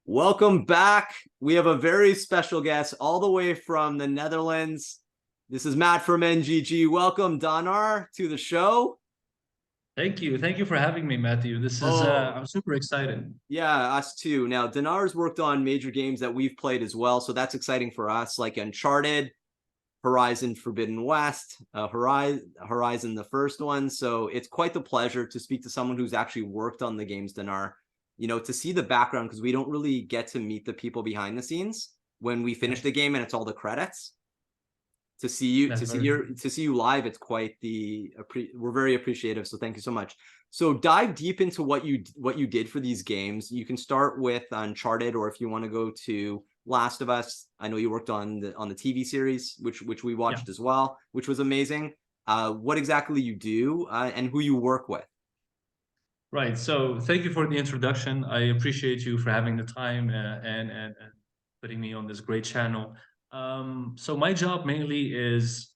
Welcome back. We have a very special guest all the way from the Netherlands. This is Matt from NGG. Welcome, Danar, to the show. Thank you. Thank you for having me, Matthew. This is Oh, I'm super excited. yeah, us too. Now, Danar's worked on major games that we've played as well, so that's exciting for us, like Uncharted, Horizon Forbidden West, Horizon the first one. So it's quite the pleasure to speak to someone who's actually worked on the games, Danar. To see the background, because we don't really get to meet the people behind the scenes when we Yeah, finish the game and it's all the credits. To see you that's very true. to see you live, it's quite the we're very appreciative, so thank you so much. So dive deep into what you did for these games. You can start with Uncharted, or if you want to go to Last of Us. I know you worked on the TV series, which we Yeah, watched as well, which was amazing. What exactly you do, and who you work with. right. So thank you for the introduction. I appreciate you for having the time and putting me on this great channel. So my job mainly is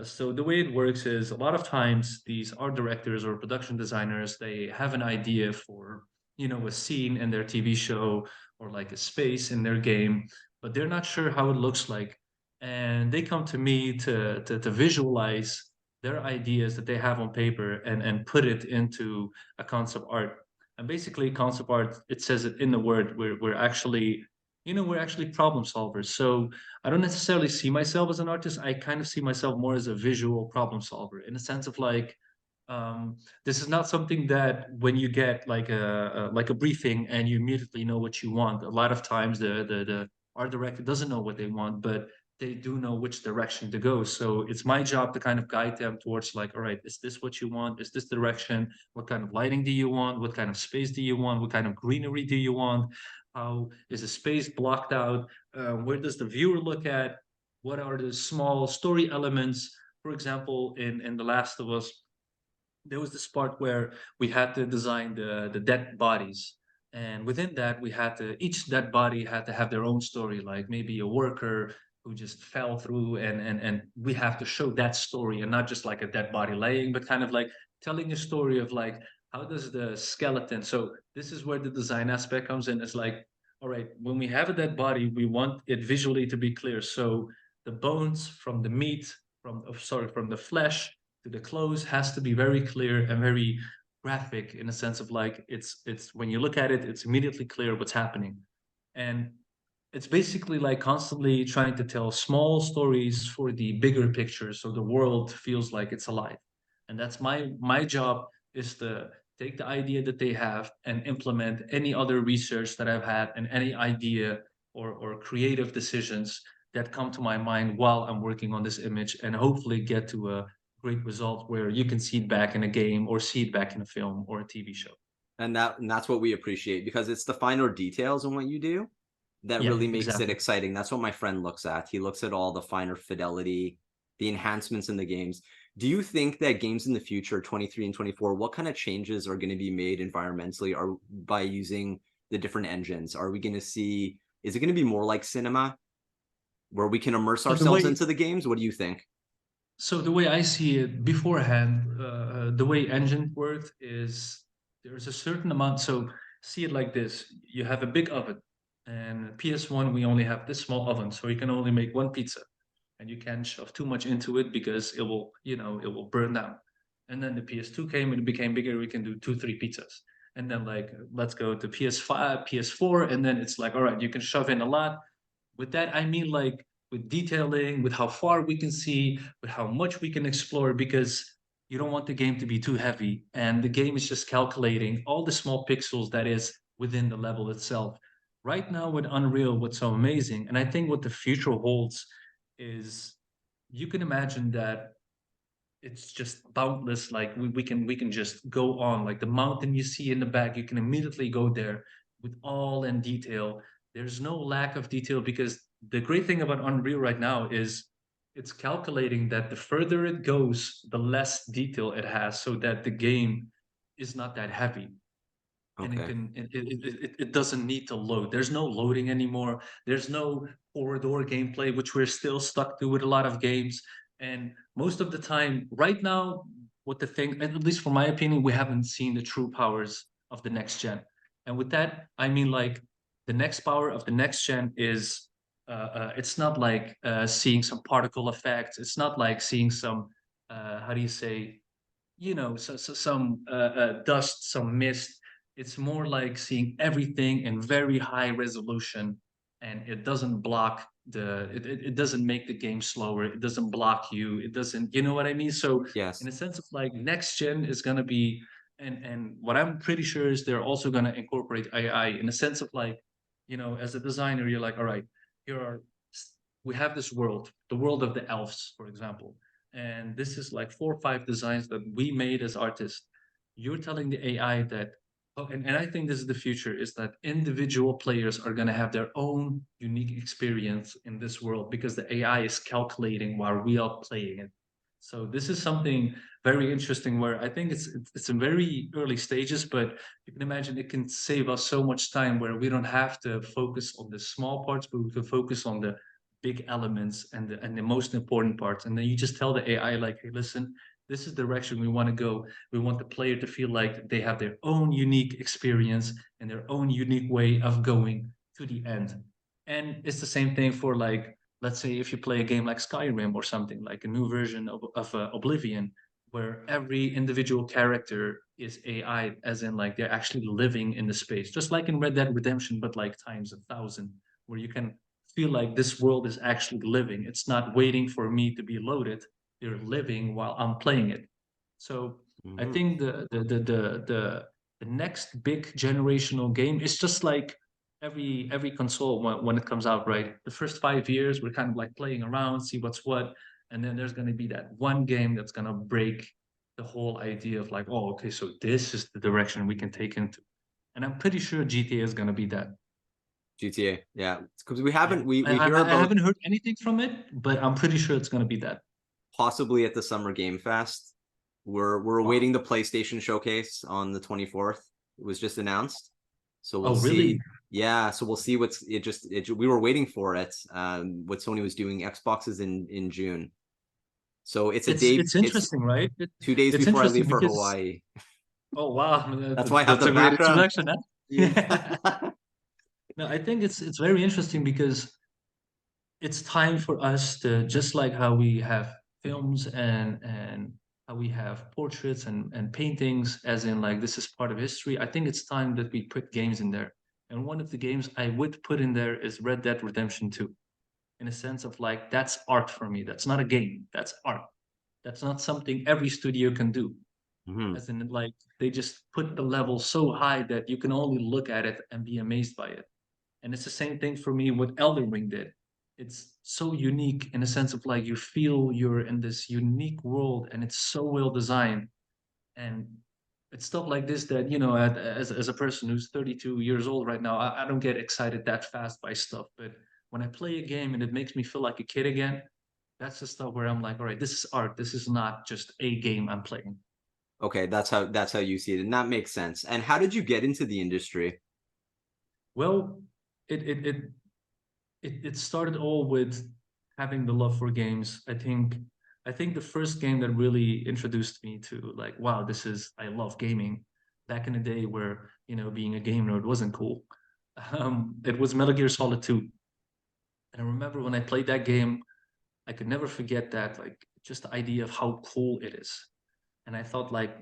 so the way it works is a lot of times these art directors or production designers, they have an idea for a scene in their TV show or like a space in their game, but they're not sure how it looks like, and they come to me to visualize their ideas that they have on paper and put it into a concept art. And basically, concept art, it says it in the word, we're actually, we're actually problem solvers. So I don't necessarily see myself as an artist. I kind of see myself more as a visual problem solver in the sense of like, this is not something that when you get like a briefing and you immediately know what you want. A lot of times the art director doesn't know what they want, but they do know which direction to go. So it's my job to kind of guide them towards like, all right, is this what you want? Is this direction? What kind of lighting do you want? What kind of space do you want? What kind of greenery do you want? How is the space blocked out? Where does the viewer look at? What are the small story elements? For example, in The Last of Us, there was this part where we had to design the dead bodies, and within that we had to each dead body had to have their own story, like maybe a worker who just fell through, and we have to show that story and not just like a dead body laying, but kind of like telling a story of like how does the skeleton. So this is where the design aspect comes in. It's like, all right, when we have a dead body, we want it visually to be clear, so the bones from the meat, from the flesh to the close has to be very clear and very graphic, in a sense of like it's when you look at it, it's immediately clear what's happening. And it's basically like constantly trying to tell small stories for the bigger picture so the world feels like it's alive. And that's my job, is to take the idea that they have and implement any other research that I've had and any idea or creative decisions that come to my mind while I'm working on this image, and hopefully get to a great result where you can see it back in a game or see it back in a film or a TV show. And that's what we appreciate, because it's the finer details in what you do that Yeah, really makes it exactly. exciting. That's what my friend looks at. He looks at all the finer fidelity, the enhancements in the games. Do you think that games in the future, 23 and 24, what kind of changes are going to be made environmentally or by using the different engines? Are we going to see, is it going to be more like cinema where we can immerse So the ourselves way into the games? What do you think? so the way I see it beforehand, the way engine worked is there's a certain amount. So see it like this: you have a big oven, and PS1 we only have this small oven, so you can only make one pizza, and you can't shove too much into it because it will burn down. And then the PS2 came and it became bigger. We can do two, three pizzas. And then like let's go to PS5, PS4, and then it's like, all right, you can shove in a lot. With that, I mean like with detailing, with how far we can see, with how much we can explore, because you don't want the game to be too heavy. And the game is just calculating all the small pixels that is within the level itself. Right now with Unreal, what's so amazing, and I think what the future holds, is you can imagine that it's just boundless. Like we can just go on, like the mountain you see in the back, you can immediately go there with all in detail. There's no lack of detail, because the great thing about Unreal right now is it's calculating that the further it goes, the less detail it has, so that the game is not that heavy, and it Okay. can it doesn't need to load. There's no loading anymore. There's no corridor gameplay, which we're still stuck to with a lot of games. And most of the time right now, what the thing, at least for my opinion, we haven't seen the true powers of the next gen. And with that I mean like the next power of the next gen is it's not like seeing some particle effects. It's not like seeing some how do you say, some dust, some mist. It's more like seeing everything in very high resolution, and it doesn't block it doesn't make the game slower. It doesn't block you. It doesn't, you know what I mean? So in Yes. a sense of like next gen is gonna be, and what I'm pretty sure is they're also gonna incorporate AI in a sense of like, as a designer, you're like, all right, here are we have this world, the world of the elves, for example, and this is like 4 or 5 designs that we made as artists. You're telling the AI that, oh, and I think this is the future, is that individual players are going to have their own unique experience in this world because the AI is calculating while we are playing it. So this is something very interesting where I think it's in very early stages, but you can imagine it can save us so much time where we don't have to focus on the small parts, but we can focus on the big elements and the most important parts. And then you just tell the AI like, hey, listen, this is the direction we want to go. We want the player to feel like they have their own unique experience and their own unique way of going to the end. And it's the same thing for like, let's say if you play a game like Skyrim or something like a new version of Oblivion, where every individual character is AI, as in like they're actually living in the space, just like in Red Dead Redemption, but like times 1,000, where you can feel like this world is actually living. It's not waiting for me to be loaded. They're living while I'm playing it. So I Hmm. think the next big generational game is just like every console when it comes out, right? The first 5 years we're kind of like playing around, see what's what, and then there's gonna be that one game that's gonna break the whole idea of like, oh, okay, so this is the direction we can take into. And I'm pretty sure GTA is gonna be that. GTA, yeah, because we Yeah, haven't we hear I about haven't heard anything from it, but I'm pretty sure it's gonna be that. possibly at the Summer Game Fest. We're Wow. awaiting the PlayStation showcase on the 24th. It was just announced. So we'll Oh, really? see. Yeah, so we'll see what's we were waiting for it. What Sony was doing. Xbox is in June. So it's a day, It's it's interesting, right? 2 days It's before I interesting leave for because Hawaii. oh wow, That's why I have that's the a great background. introduction, huh? Yeah. No, I think it's very interesting because it's time for us to, just like how we have films and how we have portraits and paintings, as in like this is part of history. I think it's time that we put games in there. And one of the games I would put in there is Red Dead Redemption 2, in a sense of like that's art for me. That's not a game. That's art. That's not something every studio can do. Mhm. As in like they just put the level so high that you can only look at it and be amazed by it. And it's the same thing for me what Elden Ring did. It's so unique in a sense of like you feel you're in this unique world and it's so well designed. And it's stuff like this that, as a person who's 32 years old right now, I don't get excited that fast by stuff. But when I play a game and it makes me feel like a kid again, that's the stuff where I'm like, all right, this is art. This is not just a game I'm playing. Okay, that's how you see it, and that makes sense. And how did you get into the industry? Well, it it it it started all with having the love for games. I think the first game that really introduced me to like, wow, I love gaming. Back in the day where being a game nerd wasn't cool. It was Metal Gear Solid 2. And I remember when I played that game, I could never forget that, like just the idea of how cool it is. And I thought like,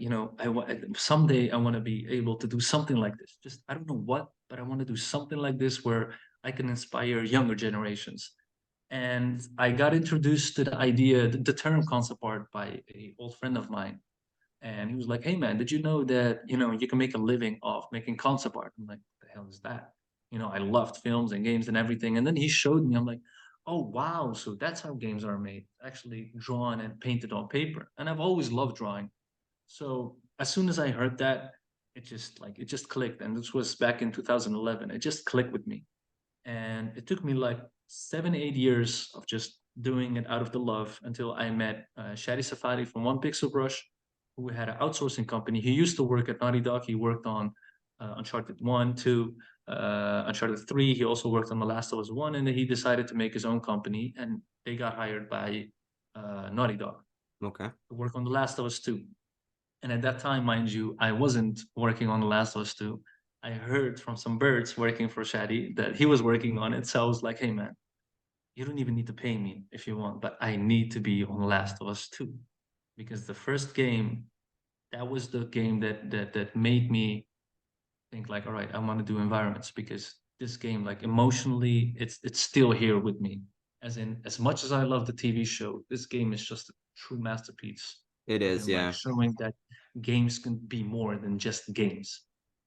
someday I want to be able to do something like this. Just I don't know what, but I want to do something like this where I can inspire younger generations. And I got introduced to the idea, the term concept art by a old friend of mine. And he was like, "Hey man, did you know that you can make a living off making concept art?" I'm like, "What the hell is that?" I loved films and games and everything. And then he showed me. I'm like, "Oh wow, so that's how games are made, actually drawn and painted on paper." And I've always loved drawing. So as soon as I heard that, it just clicked. And this was back in 2011. It just clicked with me. And it took me like 7, 8 years of just doing it out of the love until I met Shadi Safari from One Pixel Brush, who had an outsourcing company. He used to work at Naughty Dog. He worked on Uncharted 1, 2, Uncharted 3. He also worked on The Last of Us 1, and then he decided to make his own company, and they got hired by Naughty Dog Okay. to work on The Last of Us 2. And at that time, mind you, I wasn't working on The Last of Us 2. I heard from some birds working for Shadi that he was working on it. So I was like, hey man, you don't even need to pay me if you want, but I need to be on Last of Us 2. Because the first game, that was the game that made me think like, all right, I want to do environments, because this game, like emotionally, it's still here with me. As in, as much as I love the TV show, this game is just a true masterpiece. It As is, in, like yeah. showing that games can be more than just games.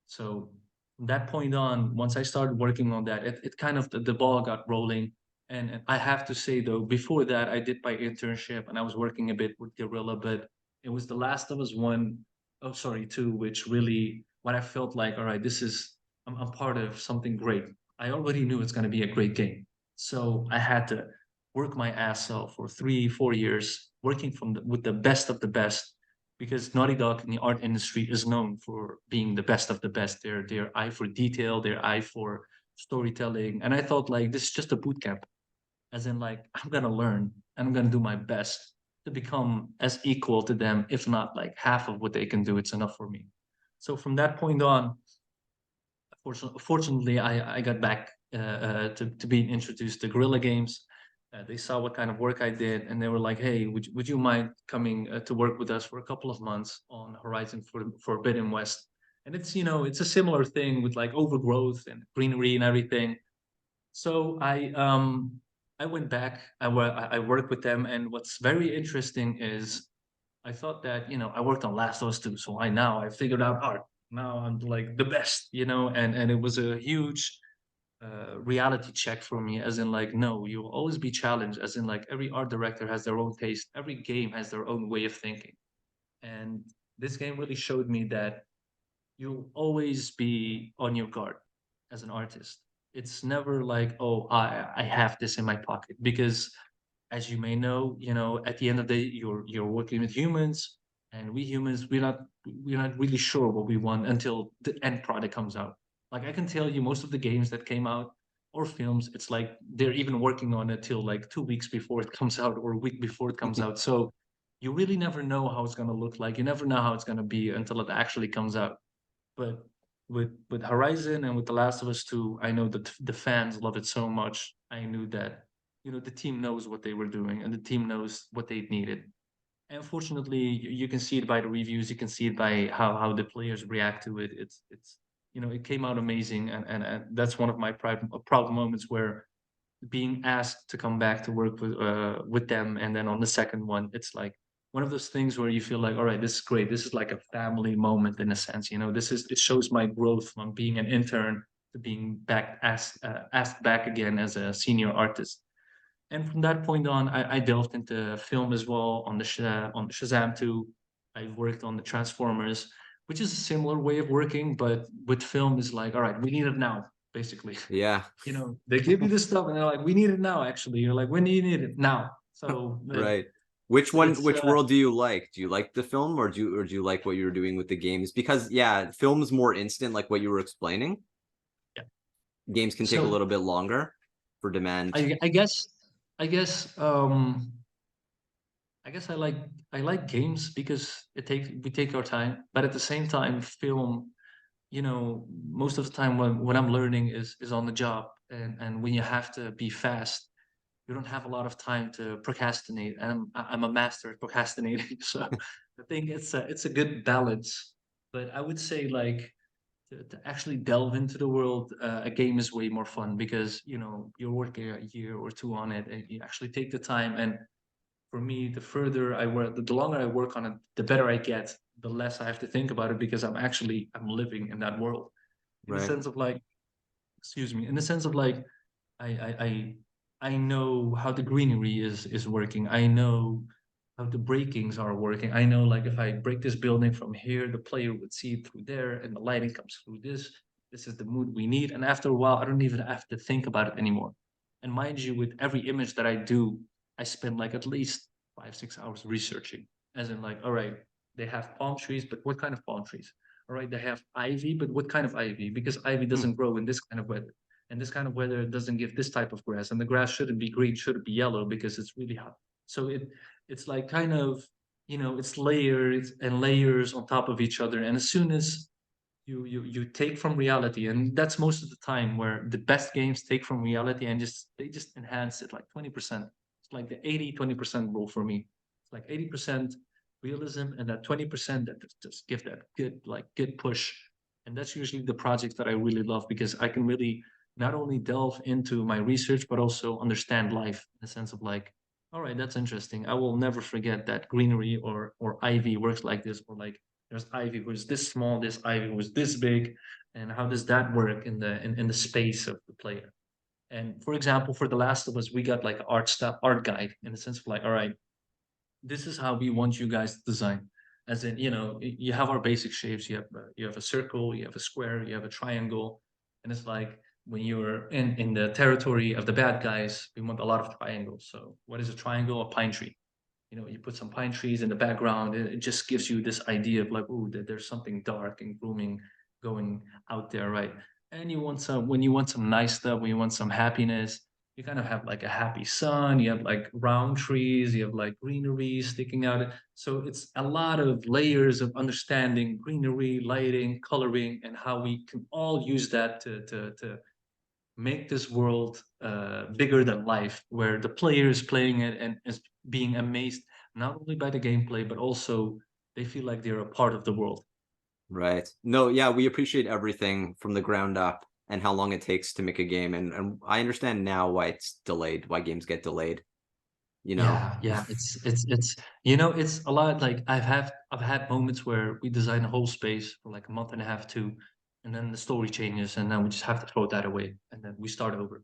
So from that point on, once I started working on that, it kind of the ball got rolling. And I have to say though, before that, I did my internship and I was working a bit with Guerrilla, but it was The Last of Us one, oh sorry, two, which really when I felt like, all right, this is I'm part of something great. I already knew it's going to be a great game, so I had to work my ass off for 3, 4 years, working with the best of the best, because Naughty Dog in the art industry is known for being the best of the best. Their eye for detail, their eye for storytelling, and I thought like this is just a boot camp, as in like I'm gonna learn and I'm gonna do my best to become as equal to them, if not like half of what they can do. It's enough for me. So from that point on, fortunately, I got back to being introduced to Guerrilla Games. They saw what kind of work I did, and they were like, "Hey, would you mind coming to work with us for a couple of months on Horizon for Forbidden West?" And it's it's a similar thing with like overgrowth and greenery and everything. So I went back. I worked with them, and what's very interesting is I thought that I worked on Last of Us 2, so I figured out art. Now I'm like the best, and it was a huge reality check for me, as in like no, you'll always be challenged, as in like every art director has their own taste, every game has their own way of thinking, and this game really showed me that you'll always be on your guard as an artist. It's never like, oh, I have this in my pocket, because as you may know, at the end of the day, you're working with humans, and we humans, we're not really sure what we want until the end product comes out. Like I can tell you, most of the games that came out or films, it's like they're even working on it till like 2 weeks before it comes out or a week before it comes out. So you really never know how it's gonna look like. You never know how it's gonna be until it actually comes out. But with Horizon and with The Last of Us 2, I know that the fans love it so much. I knew that the team knows what they were doing and the team knows what they needed. And fortunately, you can see it by the reviews. You can see it by how the players react to it. It's it came out amazing, and that's one of my proud moments, where being asked to come back to work with them, and then on the second one, it's like one of those things where you feel like, all right, this is great. This is like a family moment in a sense. It shows my growth from being an intern to being asked back again as a senior artist. And from that point on, I delved into film as well on on the Shazam 2. I worked on the Transformers, which is a similar way of working, but with film is like, all right, we need it now, basically. Yeah. They give you this stuff and they're like, we need it now, actually. You're like, when do you need it? Now. So Right. Which one, it's which world do you like? Do you like the film, or do you like what you were doing with the games? Because yeah, film's more instant, like what you were explaining. yeah. Games can take a So little bit longer for demand. I guess I like games because we take our time, but at the same time, film, most of the time when I'm learning is on the job, and when you have to be fast, you don't have a lot of time to procrastinate. And I'm a master at procrastinating, so I think it's a good balance. But I would say like to actually delve into the world, a game is way more fun, because you're working a year or two on it, and you actually take the time. And for me, the further I work, the longer I work on it, the better I get, the less I have to think about it, because I'm living in that world, in the Right. sense of like, excuse me, in the sense of like, I I I I know how the greenery is working. I know how the breakings are working. I know like if I break this building from here, the player would see it through there, and the lighting comes through this. This is the mood we need. And after a while, I don't even have to think about it anymore. And mind you, with every image that I do, I spend like at least 5, 6 hours researching. As in like, all right, they have palm trees, but what kind of palm trees? All right, they have ivy, but what kind of ivy? Because ivy Hmm. doesn't grow in this kind of weather, and this kind of weather doesn't give this type of grass, and the grass shouldn't be green, shouldn't be yellow, because it's really hot. So it's like kind of it's layers and layers on top of each other. And as soon as you take from reality, and that's most of the time where the best games take from reality and they just enhance it like 20%. It's like the 80-20% rule for me. It's like 80% realism, and that 20% that just give that good push. And that's usually the projects that I really love, because I can really not only delve into my research but also understand life in the sense of like, all right, that's interesting. I will never forget that greenery or ivy works like this, or like there's ivy who's this small, this ivy who's this big, and how does that work in in the space of the player? And for example, for The Last of Us, we got like art guide in the sense of like, all right, this is how we want you guys to design. As in, you have our basic shapes. You have a circle, you have a square, you have a triangle, and it's like when you're in the territory of the bad guys, we want a lot of triangles. So what is a triangle? A pine tree. You put some pine trees in the background. It just gives you this idea of like, oh, there's something dark and glooming going out there, right? And when you want some nice stuff, when you want some happiness, you kind of have like a happy sun, you have like round trees, you have like greenery sticking out. So it's a lot of layers of understanding greenery, lighting, coloring, and how we can all use that to make this world bigger than life, where the player is playing it and is being amazed not only by the gameplay, but also they feel like they're a part of the world. Right. No, yeah, we appreciate everything from the ground up and how long it takes to make a game. And I understand now why it's delayed, why games get delayed, you know? Yeah, it's it's a lot. Like I've had moments where we design a whole space for like a month and a half, two, and then the story changes, and then we just have to throw that away, and then we start over.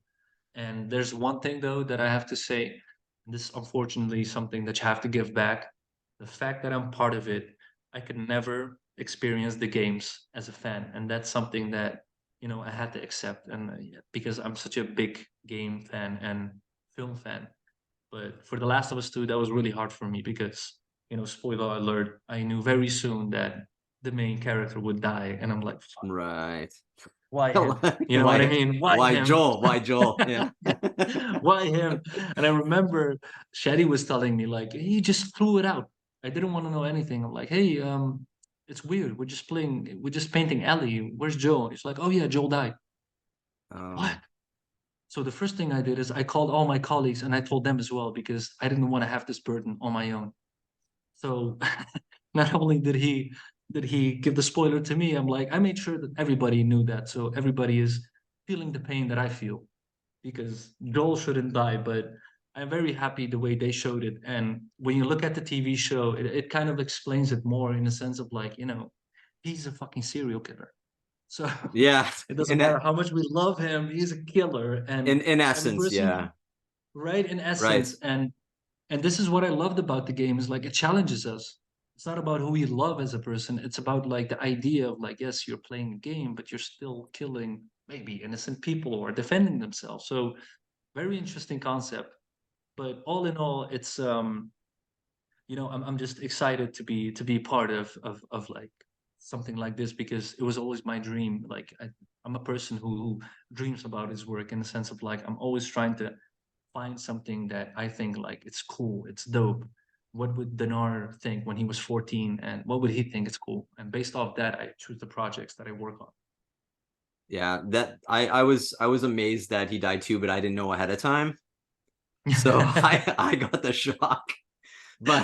And there's one thing though that I have to say, and this is unfortunately something that you have to give back. The fact that I'm part of it, I could never experience the games as a fan, and that's something that I had to accept, and because I'm such a big game fan and film fan. But for The Last of Us 2, that was really hard for me because, spoiler alert, I knew very soon that the main character would die, and I'm like, fuck, Right. why him? You know what I Why mean? Why why him? Joel? Why Joel? Yeah. Why him? And I remember Shadi was telling me like he just threw it out. I didn't want to know anything. I'm like, hey, it's weird. We're just painting Ellie. Where's Joel? It's like, oh yeah, Joel died. What? Oh, So the first thing I did is I called all my colleagues and I told them as well because I didn't want to have this burden on my own. So not only did he give the spoiler to me, I'm like, I made sure that everybody knew that. So everybody is feeling the pain that I feel because Joel shouldn't die, but I'm very happy the way they showed it. And when you look at the TV show, it kind of explains it more in the sense of like, he's a fucking serial killer. So yeah. it doesn't In matter that, how much we love him, he's a killer. in And the essence, person, yeah. right, in Right. essence, and this is what I loved about the game is like it challenges us. It's not about who we love as a person. It's about like the idea of like, yes, you're playing a game, but you're still killing maybe innocent people or defending themselves. So very interesting concept. But all in all, it's I'm just excited to be part of like something like this because it was always my dream. Like I'm a person who dreams about his work in the sense of like I'm always trying to find something that I think like it's cool, it's dope. What would Danar think when he was 14, and what would he think it's cool? And based off that, I choose the projects that I work on. Yeah. That I was amazed that he died too, but I didn't know ahead of time. So I got the shock. But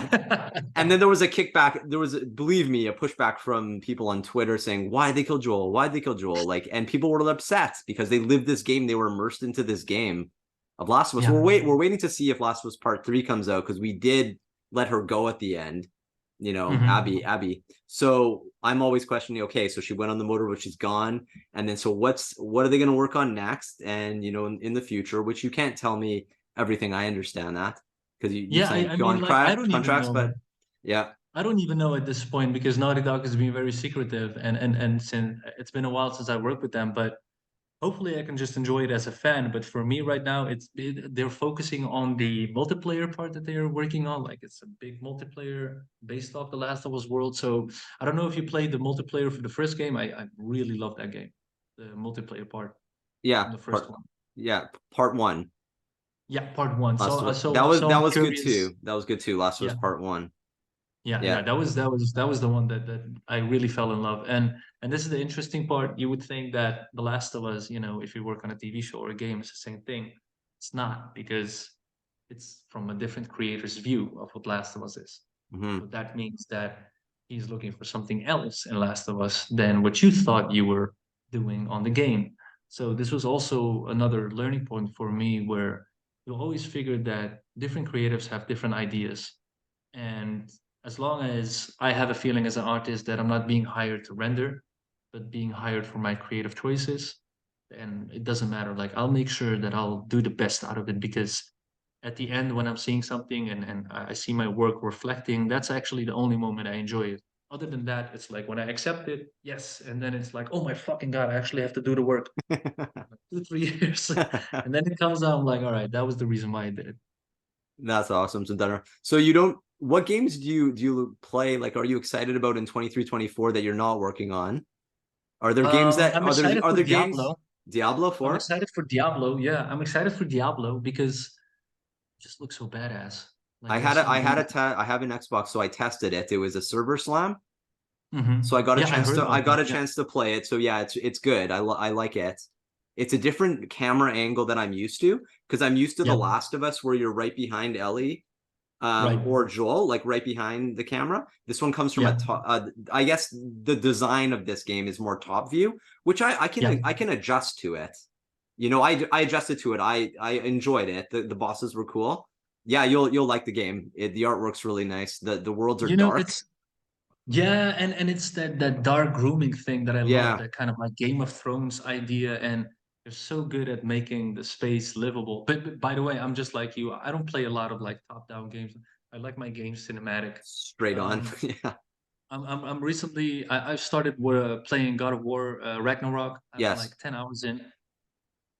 and then there was a kickback. There was, believe me, a pushback from people on Twitter saying, "Why they kill Joel? Why they kill Joel?" Like, and people were upset because they lived this game. They were immersed into this game of Last of Us. Yeah. We're waiting to see if Last of Us Part 3 comes out because we did let her go at the end. Mhm. Abby. So I'm always questioning. Okay, so she went on the motorboat. She's gone, and then so what are they going to work on next? And in the future, which you can't tell me everything. I understand that because you Yeah, signed I mean, like, I don't even contracts, know. but yeah, I don't even know at this point because Naughty Dog has been very secretive, and since it's been a while since I worked with them, but hopefully I can just enjoy it as a fan. But for me right now, they're focusing on the multiplayer part that they are working on. Like it's a big multiplayer based off the Last of Us world. So I don't know if you played the multiplayer for the first game. I really love that game, the multiplayer part yeah, from the first one. part one. Yeah, part one. Last of Us. So That I'm was good curious. too. That was good too. Last of Us Yeah, Part 1. Yeah, Yeah. that was the one that I really fell in love. And this is the interesting part. You would think that The Last of Us, if you work on a TV show or a game, it's the same thing. It's not, because it's from a different creator's view of what Last of Us is. Hmm. So that means that he's looking for something else in Last of Us than what you thought you were doing on the game. So this was also another learning point for me, where you always figure that different creatives have different ideas. And as long as I have a feeling as an artist that I'm not being hired to render, but being hired for my creative choices, then it doesn't matter. Like, I'll make sure that I'll do the best out of it, because at the end, when I'm seeing something and I see my work reflecting, that's actually the only moment I enjoy it. Other than that, it's like when I accept it, yes, and then it's like, oh my fucking god, I actually have to do the work. Like 2, 3 years, and then it comes out. I'm like, all right, that was the reason why I did it. That's awesome. So Danar, so you don't, what games do you play? Like, are you excited about in 23-24 that you're not working on? Are there games that I'm excited are for there games Diablo. Diablo I'm 4? excited for Diablo. Yeah, I'm excited for Diablo because it just looks so badass. Like, it's so beautiful. I have an Xbox, so I tested it. It was a server slam. So Yeah, I heard I about got that. a Yeah, chance to play it. So yeah, it's good. I like it. It's a different camera angle than I'm used to, because I'm used to The yeah, Last of Us where you're right behind Ellie, right. or Joel, like right behind the camera. This one comes from a Yeah, top. I guess the design of this game is more top view, which yeah. I can adjust to it. You know, I adjusted to it. I enjoyed it. The bosses were cool. Yeah, you'll like the game. The artwork's really nice. The worlds are dark. It's yeah, and it's that dark grooming thing that I love. Yeah. That kind of like Game of Thrones idea, and they're so good at making the space livable. But by the way, I'm just like you. I don't play a lot of like top-down games. I like my games cinematic. Straight on. Um, Yeah. I'm recently I've started playing God of War Ragnarok. I'm Yes. like 10 hours in.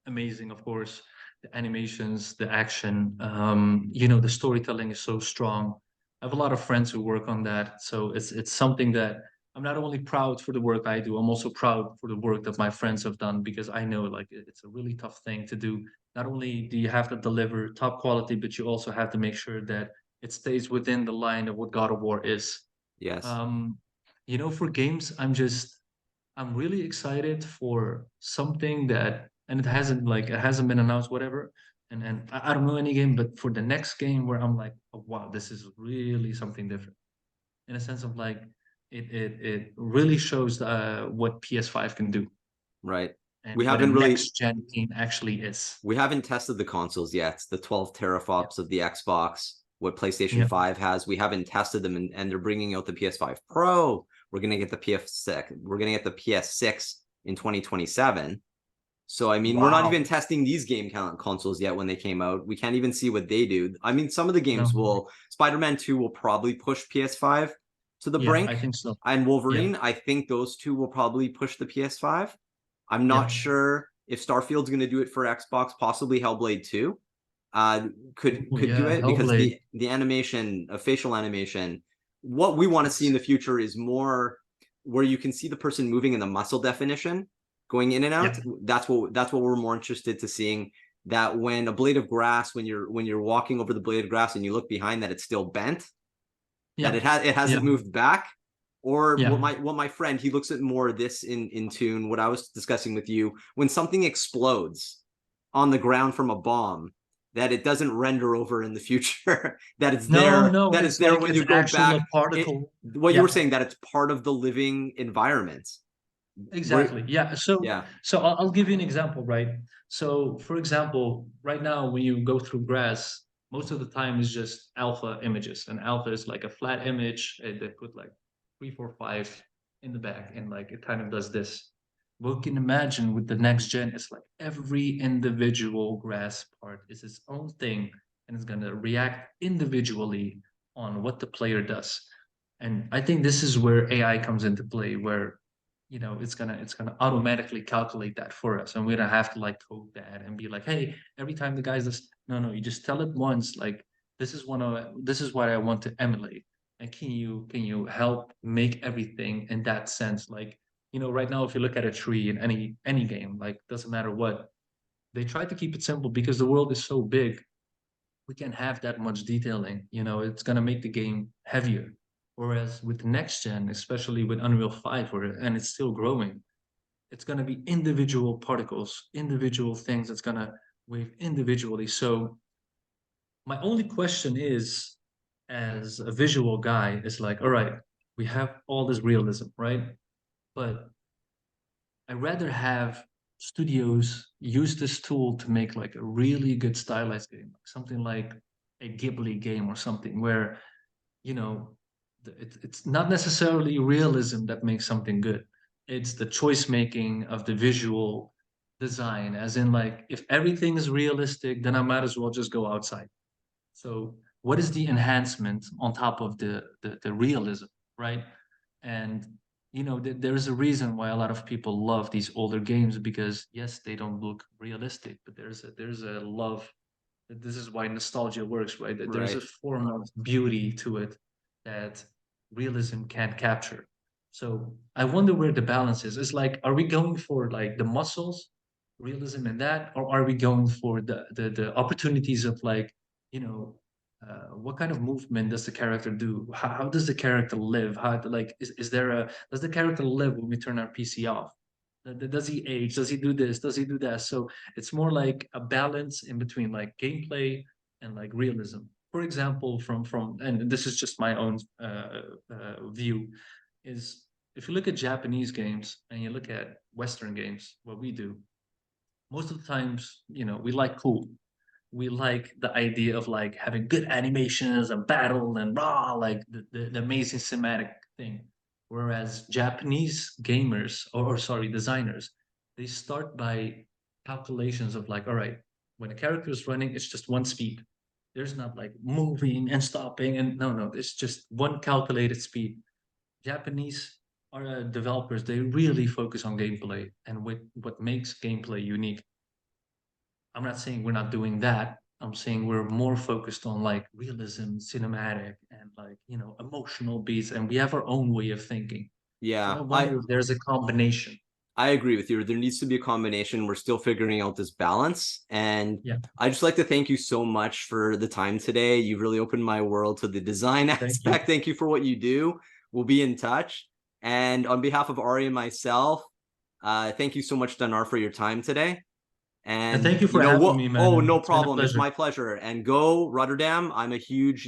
Amazing, of course. The animations, the action, the storytelling is so strong. I have a lot of friends who work on that, so it's something that I'm not only proud for the work I do, I'm also proud for the work that my friends have done, because I know like it's a really tough thing to do. Not only do you have to deliver top quality, but you also have to make sure that it stays within the line of what God of War is. Yes. Um, for games, I'm really excited for something that, and it hasn't been announced, whatever. And I don't know any game, but for the next game where I'm like, oh, wow, this is really something different, in a sense of like, it really shows what PS5 can do, Right. and We what a haven't really next gen game actually is. we haven't tested the consoles yet. The 12 Yeah, teraflops of the Xbox, what PlayStation yeah, 5 has, we haven't tested them, and they're bringing out the PS5 Pro. We're gonna get the PS6. We're gonna get the PS6 in 2027. So I mean, we're not wow. even testing these consoles yet when they came out. We can't even see what they do. I mean, some of the No, games will. Spider-Man 2 will probably push PS5 to the yeah, I brink, think so. and Yeah, Wolverine. I think those two will probably push the PS5. I'm not yeah, sure if Starfield's going to do it for Xbox. Possibly Hellblade 2 oh could do yeah, it, because Hellblade. the animation, facial animation, what we want to see in It's the future is more where you can see the person moving in the muscle definition going in and Yeah, out. That's what we're more interested to seeing. That when a blade of grass, when you're walking over the blade of grass and you look behind, that it's still bent, that yeah, it yeah, hasn't moved back. Or yeah. what my friend, he looks at more of this in tune, what I was discussing with you, when something explodes on the ground from a bomb, that it doesn't render over in the future. No, no, That it's it's there like when it's you go actual back. It particle. What you were Yeah, saying, that it's part of the living environment. Where exactly. Yeah. So, Yeah. so I'll give you an example, right? So, for example, right now when you go through grass, most of the time is just alpha images, and alpha is like a flat image. They put like 3, 4, 5 in the back, and like it kind of does this. What you can imagine with the next gen is like every individual grass part is its own thing, and it's gonna react individually on what the player does. And I think this is where AI comes into play, where it's gonna automatically calculate that for us, and we don't have to like code that and be like, hey, every time the guy's this. No, no, you just tell it once, like, this is what I want to emulate, and can you help make everything in that sense, like, right now, if you look at a tree in any game, like, doesn't matter what, they try to keep it simple because the world is so big. We can't have that much detailing. It's gonna make the game heavier. Whereas with next gen, especially with Unreal 5, and it's still growing, it's going to be individual particles, individual things that's going to wave individually. So my only question is, as a visual guy, is like, all right, we have all this realism, right? But I'd rather have studios use this tool to make like a really good stylized game, something like a Ghibli game or something where, you know, it's not necessarily realism that makes something good. It's the choice making of the visual design, as in like if everything is realistic, then I might as well just go outside. So what is the enhancement on top of the realism, right? And there's a reason why a lot of people love these older games because yes, they don't look realistic, but there's a love. This is why nostalgia works, right? That there's a Right. form of beauty to it that realism can't capture. So I wonder where the balance is. It's like, are we going for like the muscles, realism in that, or are we going for the opportunities of like, you know, what kind of movement does the character do? How does the character live? How like is there a does the character live when we turn our PC off? Does he age? Does he do this? Does he do that? So it's more like a balance in between like gameplay and like realism. For example, from and this is just my own view, is if you look at Japanese games and you look at Western games, what we do most of the times, we like cool. We like the idea of like having good animations and battle and raw, like the amazing cinematic thing. Whereas Japanese gamers, or sorry, designers, they start by calculations of like, all right, when a character is running, it's just one speed. There's not like moving and stopping, and no, it's just one calculated speed. Japanese developers, they really focus on gameplay and what makes gameplay unique. I'm not saying we're not doing that. I'm saying we're more focused on like realism, cinematic, and like, emotional beats, and we have our own way of thinking. So I Yeah, wonder if there's a combination. I agree with you. There needs to be a combination. We're still figuring out this balance. And Yeah. I just like to thank you so much for the time today. You've really opened my world to the design Thank you. aspect. Thank you for what you do. We'll be in touch. And on behalf of Ari and myself, thank you so much, Danar, for your time today. And And thank you you for know having what? me, Oh, man. no It's been a problem. It's pleasure. my pleasure. And go Rotterdam. I'm a huge